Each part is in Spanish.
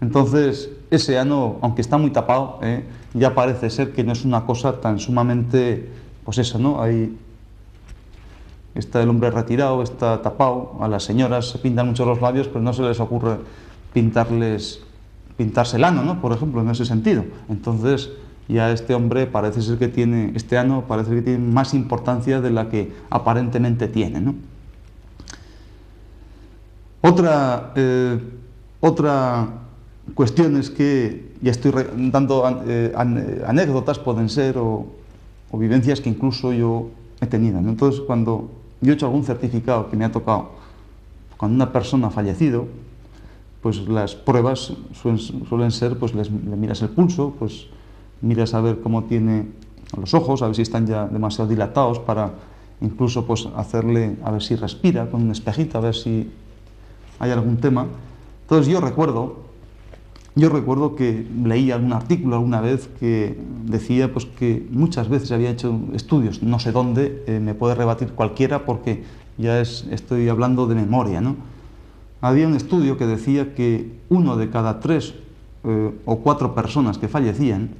Entonces, ese ano, aunque está muy tapado, ya parece ser que no es una cosa tan sumamente, pues eso, ¿no? Ahí está el hombre retirado, está tapado, a las señoras se pintan mucho los labios, pero no se les ocurre pintarse el ano, ¿no? Por ejemplo, en ese sentido. Entonces, ya este hombre parece ser que tiene, este ano parece que tiene más importancia de la que aparentemente tiene, ¿no? Otra cuestión es que, ya estoy dando anécdotas, pueden ser, o vivencias que incluso yo he tenido, ¿no? Entonces, cuando yo he hecho algún certificado que me ha tocado, cuando una persona ha fallecido, pues las pruebas suelen ser, pues le miras el pulso, pues miras a ver cómo tiene los ojos, a ver si están ya demasiado dilatados para incluso pues hacerle, a ver si respira con un espejito, a ver si hay algún tema. Entonces yo recuerdo que leí algún artículo alguna vez que decía pues que muchas veces había hecho estudios, no sé dónde, me puede rebatir cualquiera porque ya estoy hablando de memoria, ¿no? Había un estudio que decía que 1 de cada 3 o 4 personas que fallecían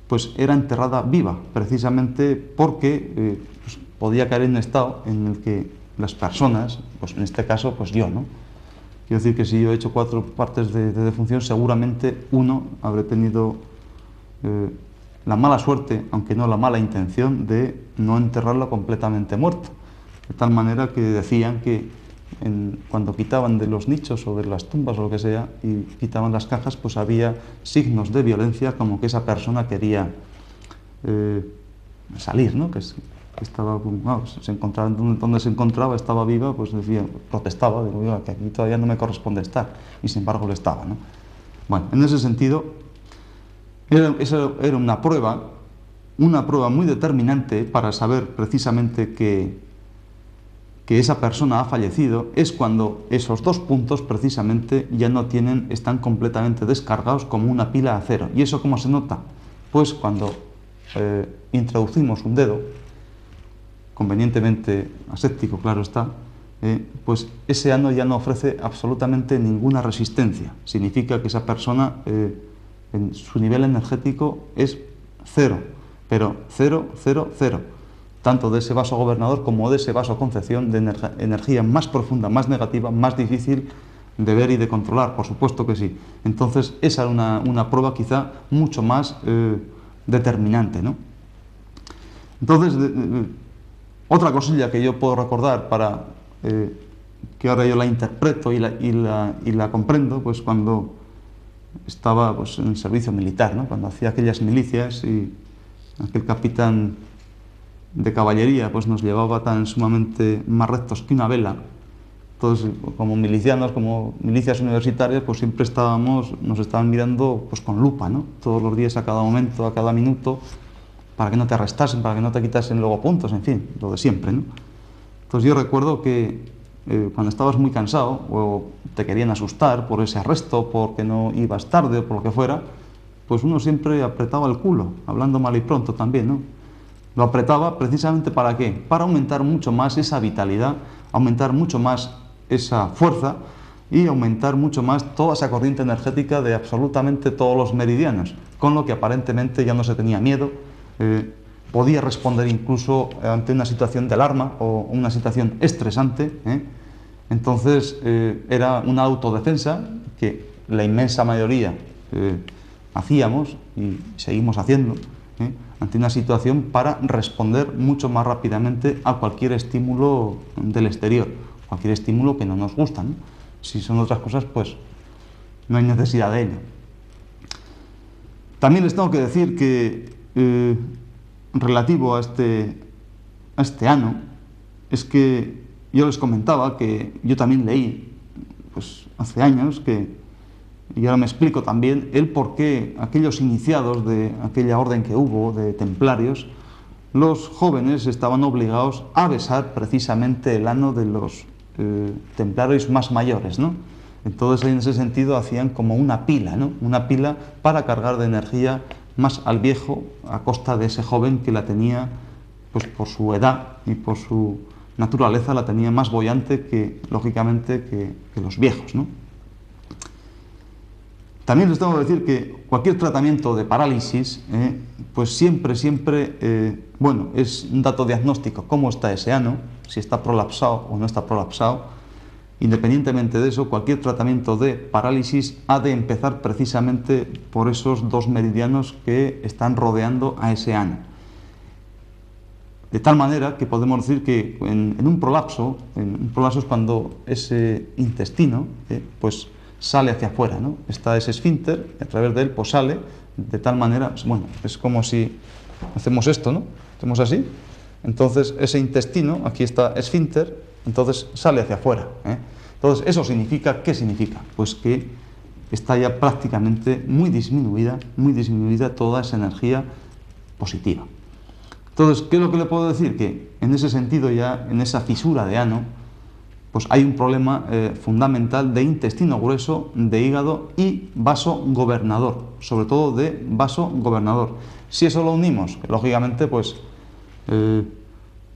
pues era enterrada viva, precisamente porque pues, podía caer en un estado en el que las personas, pues en este caso pues yo, ¿no? Quiero decir que si yo he hecho 4 partes de defunción, seguramente 1 habré tenido la mala suerte, aunque no la mala intención, de no enterrarlo completamente muerto. De tal manera que decían que cuando quitaban de los nichos o de las tumbas o lo que sea y quitaban las cajas, pues había signos de violencia, como que esa persona quería salir, ¿no? Que estaba, se encontraba donde se encontraba, estaba viva, pues decía, protestaba, digo, que aquí todavía no me corresponde estar, y sin embargo le estaba, ¿no? Bueno, en ese sentido, eso era una prueba muy determinante para saber precisamente que esa persona ha fallecido, es cuando esos 2 puntos precisamente ya no están completamente descargados como una pila de acero. ¿Y eso cómo se nota? Pues cuando introducimos un dedo, convenientemente aséptico, claro está, pues ese ano ya no ofrece absolutamente ninguna resistencia. Significa que esa persona, en su nivel energético es 0, pero 0, 0, 0. Tanto de ese vaso gobernador como de ese vaso concepción de energía más profunda, más negativa, más difícil de ver y de controlar, por supuesto que sí. Entonces esa era una prueba quizá mucho más determinante, ¿no? Entonces, otra cosilla que yo puedo recordar para que ahora yo la interpreto y la comprendo, pues cuando estaba pues, en el servicio militar, ¿no? Cuando hacía aquellas milicias y aquel capitán de caballería pues nos llevaba tan sumamente más rectos que una vela. Entonces, como milicianos, como milicias universitarias, pues siempre nos estaban mirando pues con lupa, ¿no? Todos los días, a cada momento, a cada minuto, para que no te arrestasen, para que no te quitasen luego puntos, en fin, lo de siempre, ¿no? Entonces yo recuerdo que cuando estabas muy cansado o te querían asustar por ese arresto, porque no ibas tarde o por lo que fuera, pues uno siempre apretaba el culo, hablando mal y pronto también, ¿no? Lo apretaba precisamente ¿para qué? Para aumentar mucho más esa vitalidad, aumentar mucho más esa fuerza y aumentar mucho más toda esa corriente energética de absolutamente todos los meridianos, con lo que aparentemente ya no se tenía miedo, podía responder incluso ante una situación de alarma o una situación estresante, Entonces era una autodefensa que la inmensa mayoría hacíamos y seguimos haciendo, ante una situación para responder mucho más rápidamente a cualquier estímulo del exterior, cualquier estímulo que no nos gusta, ¿no? Si son otras cosas, pues no hay necesidad de ello. También les tengo que decir que relativo a este ano, es que yo les comentaba que yo también leí, pues hace años, y ahora me explico también el por qué aquellos iniciados de aquella orden que hubo de templarios, los jóvenes estaban obligados a besar precisamente el ano de los templarios más mayores, ¿no? Entonces en ese sentido hacían como una pila, ¿no? Una pila para cargar de energía más al viejo a costa de ese joven que la tenía, pues por su edad y por su naturaleza, la tenía más boyante que, lógicamente, que los viejos, ¿no? También les tengo que decir que cualquier tratamiento de parálisis, pues siempre, bueno, es un dato diagnóstico, cómo está ese ano, si está prolapsado o no está prolapsado. Independientemente de eso, cualquier tratamiento de parálisis ha de empezar precisamente por esos dos meridianos que están rodeando a ese ano. De tal manera que podemos decir que en un prolapso es cuando ese intestino pues sale hacia afuera, ¿no? Está ese esfínter, a través de él pues sale, de tal manera, bueno, es como si hacemos esto, ¿no? Hacemos así, entonces ese intestino, aquí está esfínter, entonces sale hacia afuera, Entonces, ¿eso significa? ¿Qué significa? Pues que está ya prácticamente muy disminuida toda esa energía positiva. Entonces, ¿qué es lo que le puedo decir? Que en ese sentido ya, en esa fisura de ano, pues hay un problema fundamental de intestino grueso, de hígado y vaso gobernador, sobre todo de vaso gobernador. Si eso lo unimos, lógicamente, pues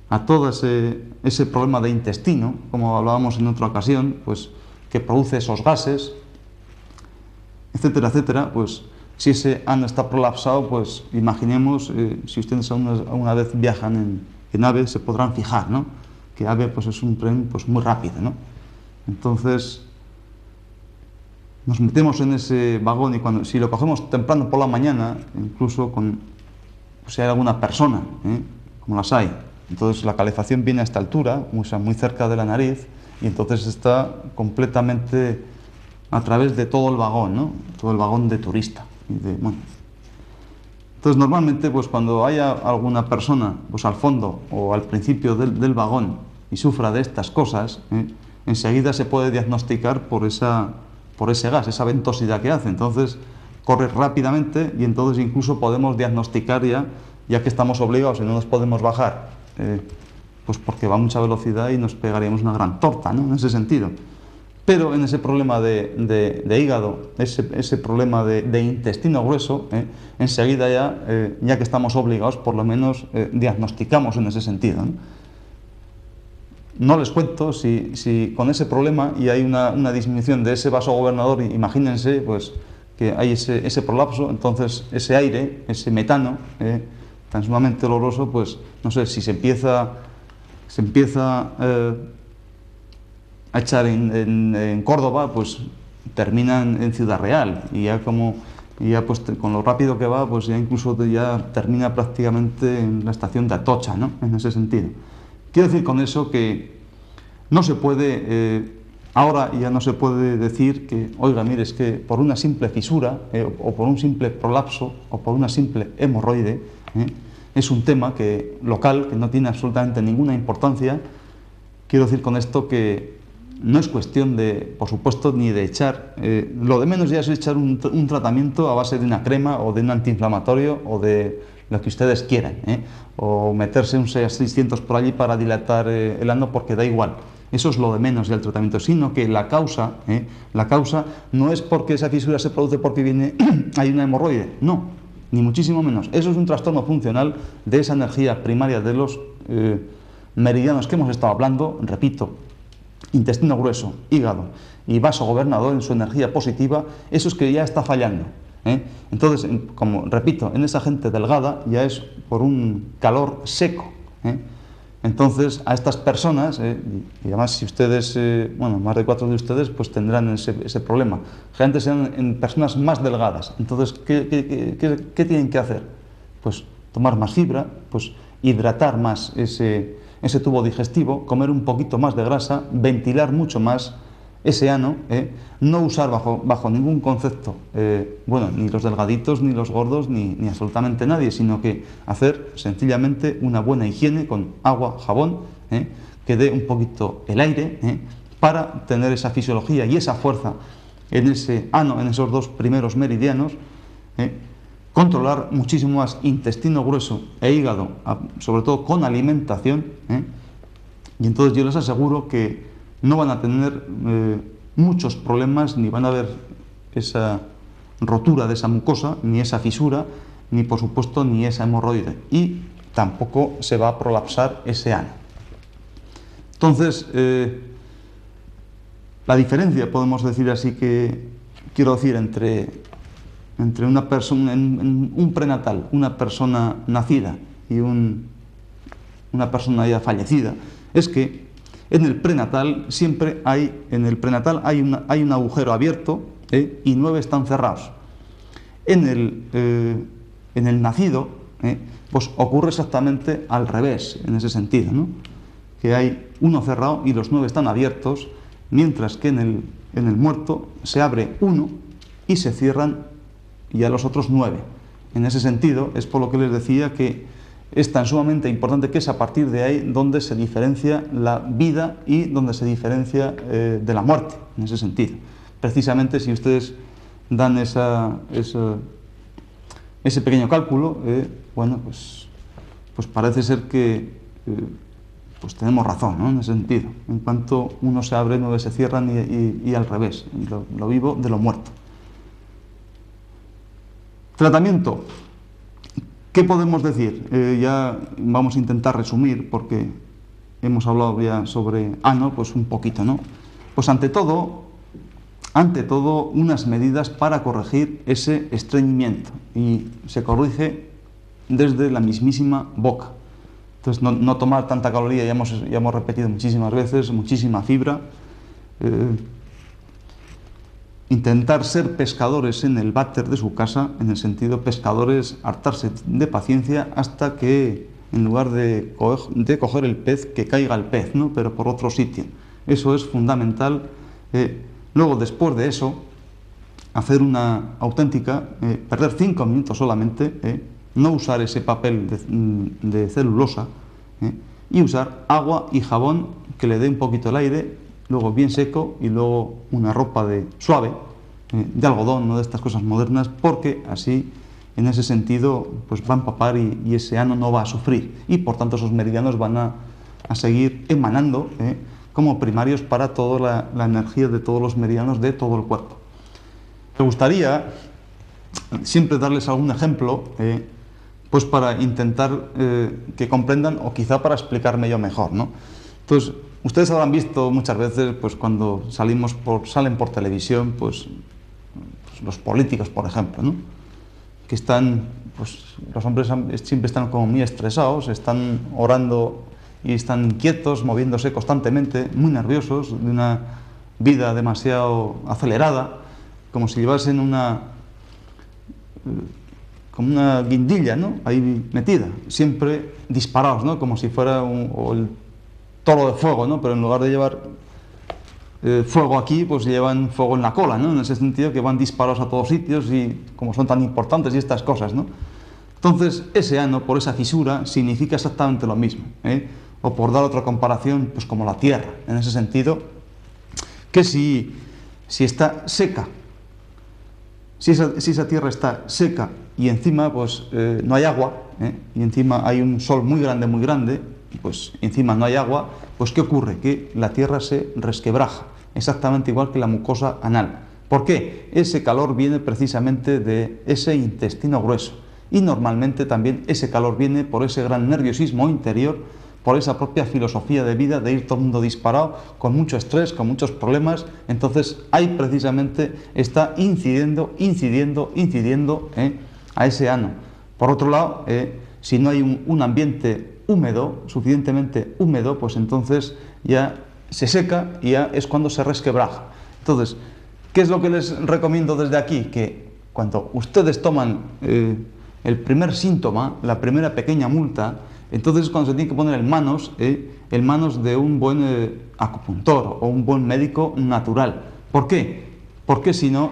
a todo ese problema de intestino, como hablábamos en otra ocasión, pues que produce esos gases, etcétera, etcétera, pues si ese ano está prolapsado, pues imaginemos, si ustedes alguna vez viajan en AVE, se podrán fijar, ¿no? Que AVE pues, es un tren pues, muy rápido, ¿no? Entonces, nos metemos en ese vagón y si lo cogemos temprano por la mañana, incluso si hay alguna persona, como las hay, entonces la calefacción viene a esta altura, muy cerca de la nariz, y entonces está completamente a través de todo el vagón, ¿no? Todo el vagón de turista. Bueno. Entonces normalmente pues, cuando haya alguna persona pues, al fondo o al principio del vagón y sufra de estas cosas, enseguida se puede diagnosticar por ese gas, esa ventosidad que hace. Entonces corre rápidamente y entonces incluso podemos diagnosticar ya que estamos obligados y no nos podemos bajar, pues porque va a mucha velocidad y nos pegaríamos una gran torta, ¿no? En ese sentido. Pero en ese problema de hígado, ese problema de intestino grueso, enseguida ya que estamos obligados, por lo menos diagnosticamos en ese sentido, ¿no? No les cuento si con ese problema y hay una disminución de ese vaso gobernador, imagínense pues, que hay ese prolapso, entonces ese aire, ese metano, tan sumamente oloroso, pues no sé, si se empieza a echar en Córdoba, pues termina en Ciudad Real y ya pues, con lo rápido que va, pues ya incluso ya termina prácticamente en la estación de Atocha, ¿no? En ese sentido. Quiero decir con eso que no se puede, ahora ya no se puede decir que, oiga, mire, es que por una simple fisura o por un simple prolapso o por una simple hemorroide, es un tema local que no tiene absolutamente ninguna importancia. Quiero decir con esto que no es cuestión de, por supuesto, ni de echar, lo de menos ya es echar un tratamiento a base de una crema o de un antiinflamatorio o de lo que ustedes quieran, o meterse un 600 por allí para dilatar el ano, porque da igual. Eso es lo de menos del tratamiento, sino que la causa no es porque esa fisura se produce porque hay una hemorroide, no, ni muchísimo menos. Eso es un trastorno funcional de esa energía primaria de los meridianos que hemos estado hablando, repito, intestino grueso, hígado y vaso gobernador en su energía positiva, eso es que ya está fallando. Entonces, como repito, en esa gente delgada ya es por un calor seco. Entonces, a estas personas, y además si ustedes, bueno, más de 4 de ustedes, pues tendrán ese problema. Generalmente serán en personas más delgadas. Entonces, ¿qué tienen que hacer? Pues tomar más fibra, pues hidratar más ese tubo digestivo, comer un poquito más de grasa, ventilar mucho más ese ano, no usar bajo ningún concepto, bueno, ni los delgaditos, ni los gordos, ni absolutamente nadie, sino que hacer sencillamente una buena higiene con agua, jabón, que dé un poquito el aire, para tener esa fisiología y esa fuerza en ese ano, en esos dos primeros meridianos, controlar muchísimo más intestino grueso e hígado, sobre todo con alimentación, y entonces yo les aseguro que no van a tener muchos problemas, ni van a haber esa rotura de esa mucosa, ni esa fisura, ni por supuesto ni esa hemorroide, y tampoco se va a prolapsar ese ano. Entonces, la diferencia, podemos decir así, que quiero decir, entre una persona, en un prenatal, una persona nacida y una persona ya fallecida, es que en el prenatal siempre hay un agujero abierto, y 9 están cerrados. En el nacido, pues ocurre exactamente al revés, en ese sentido, ¿no? Que hay uno cerrado y los 9 están abiertos, mientras que en el muerto se abre uno y se cierran ya los otros 9. En ese sentido, es por lo que les decía que es tan sumamente importante que es a partir de ahí donde se diferencia la vida y donde se diferencia de la muerte, en ese sentido. Precisamente si ustedes dan ese pequeño cálculo, bueno, pues parece ser que pues tenemos razón, ¿no? En ese sentido. En cuanto uno se abre, 9 se cierran y al revés, lo vivo de lo muerto. Tratamiento. ¿Qué podemos decir? Ya vamos a intentar resumir porque hemos hablado ya sobre ano, pues un poquito, ¿no? Pues ante todo, unas medidas para corregir ese estreñimiento, y se corrige desde la mismísima boca. Entonces, no tomar tanta caloría, ya hemos repetido muchísimas veces, muchísima fibra. Intentar ser pescadores en el váter de su casa, en el sentido pescadores, hartarse de paciencia hasta que, en lugar de coger el pez, que caiga el pez, ¿no? Pero por otro sitio. Eso es fundamental. Luego, después de eso, hacer una auténtica, perder 5 minutos solamente, no usar ese papel de celulosa, y usar agua y jabón que le dé un poquito el aire, luego bien seco, y luego una ropa suave, de algodón, no de estas cosas modernas, porque así, en ese sentido, pues va a empapar y ese ano no va a sufrir, y por tanto esos meridianos van a seguir emanando como primarios para toda la energía de todos los meridianos de todo el cuerpo. Me gustaría siempre darles algún ejemplo, pues para intentar que comprendan, o quizá para explicarme yo mejor, ¿no? Entonces, ustedes habrán visto muchas veces, pues cuando salen por televisión, pues los políticos, por ejemplo, ¿no? Que están, pues los hombres siempre están como muy estresados, están orando y están quietos, moviéndose constantemente, muy nerviosos, de una vida demasiado acelerada, como si llevasen como una guindilla, ¿no? Ahí metida, siempre disparados, ¿no? Como si fuera el toro de fuego, ¿no? Pero en lugar de llevar fuego aquí, pues llevan fuego en la cola, ¿no? En ese sentido, que van disparados a todos sitios, y como son tan importantes y estas cosas, ¿no? Entonces, ese ano, por esa fisura, significa exactamente lo mismo, O por dar otra comparación, pues como la tierra, en ese sentido, que si está seca, si esa tierra está seca y encima pues no hay agua, y encima hay un sol muy grande, pues encima no hay agua, pues ¿qué ocurre? Que la tierra se resquebraja, exactamente igual que la mucosa anal. ¿Por qué? Ese calor viene precisamente de ese intestino grueso, y normalmente también ese calor viene por ese gran nerviosismo interior, por esa propia filosofía de vida de ir todo el mundo disparado, con mucho estrés, con muchos problemas. Entonces ahí precisamente está incidiendo a ese ano. Por otro lado, si no hay un ambiente húmedo, suficientemente húmedo, pues entonces ya se seca y ya es cuando se resquebraja. Entonces, ¿qué es lo que les recomiendo desde aquí? Que cuando ustedes toman el primer síntoma, la primera pequeña multa, entonces cuando se tiene que poner en manos de un buen acupuntor o un buen médico natural. ¿Por qué? Porque si no,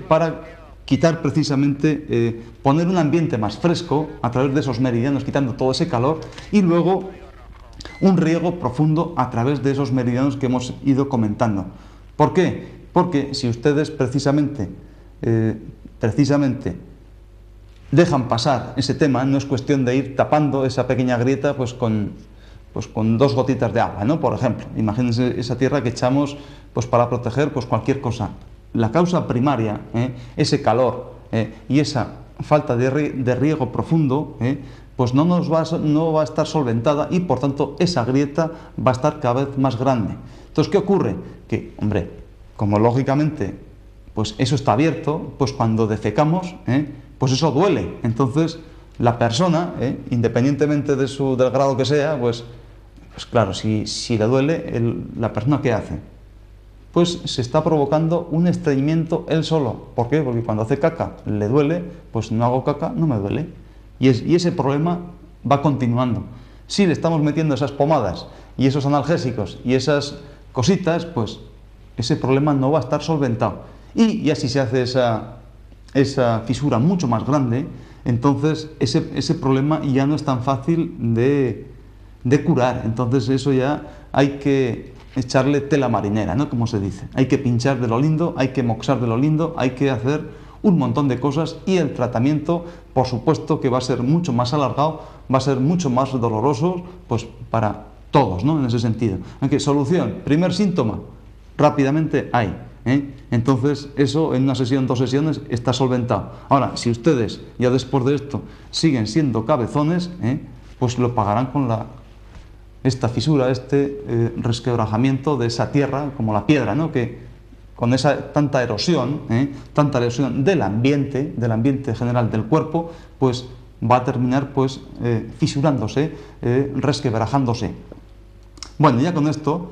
para quitar precisamente, poner un ambiente más fresco a través de esos meridianos, quitando todo ese calor, y luego un riego profundo a través de esos meridianos que hemos ido comentando. ¿Por qué? Porque si ustedes precisamente dejan pasar ese tema, no es cuestión de ir tapando esa pequeña grieta pues con 2 gotitas de agua, ¿no? Por ejemplo, imagínense esa tierra que echamos pues para proteger pues cualquier cosa. La causa primaria, ese calor y esa falta de riego profundo, pues no va a estar solventada, y por tanto esa grieta va a estar cada vez más grande. Entonces, ¿qué ocurre? Que, hombre, como lógicamente pues eso está abierto, pues cuando defecamos, pues eso duele. Entonces, la persona, independientemente del grado que sea, pues claro, si le duele, la persona ¿qué hace? Pues se está provocando un estreñimiento él solo. ¿Por qué? Porque cuando hace caca le duele, pues no hago caca, no me duele. Y ese problema va continuando. Si le estamos metiendo esas pomadas y esos analgésicos y esas cositas, pues ese problema no va a estar solventado. Y ya si se hace esa fisura mucho más grande, entonces ese problema ya no es tan fácil de curar. Entonces eso ya hay que echarle tela marinera, ¿no? Como se dice. Hay que pinchar de lo lindo, hay que moxar de lo lindo, hay que hacer un montón de cosas y el tratamiento, por supuesto, que va a ser mucho más alargado, va a ser mucho más doloroso, pues para todos, ¿no? En ese sentido. Aunque solución, primer síntoma, rápidamente hay. Entonces eso en una sesión, 2 sesiones está solventado. Ahora, si ustedes ya después de esto siguen siendo cabezones, pues lo pagarán con esta fisura, resquebrajamiento de esa tierra, como la piedra, ¿no? Que con esa tanta erosión del ambiente general del cuerpo, pues va a terminar pues fisurándose, resquebrajándose. Bueno, ya con esto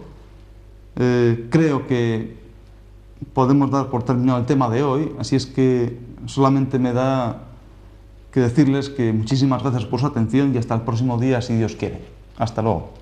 creo que podemos dar por terminado el tema de hoy, así es que solamente me da que decirles que muchísimas gracias por su atención y hasta el próximo día, si Dios quiere. Hasta luego.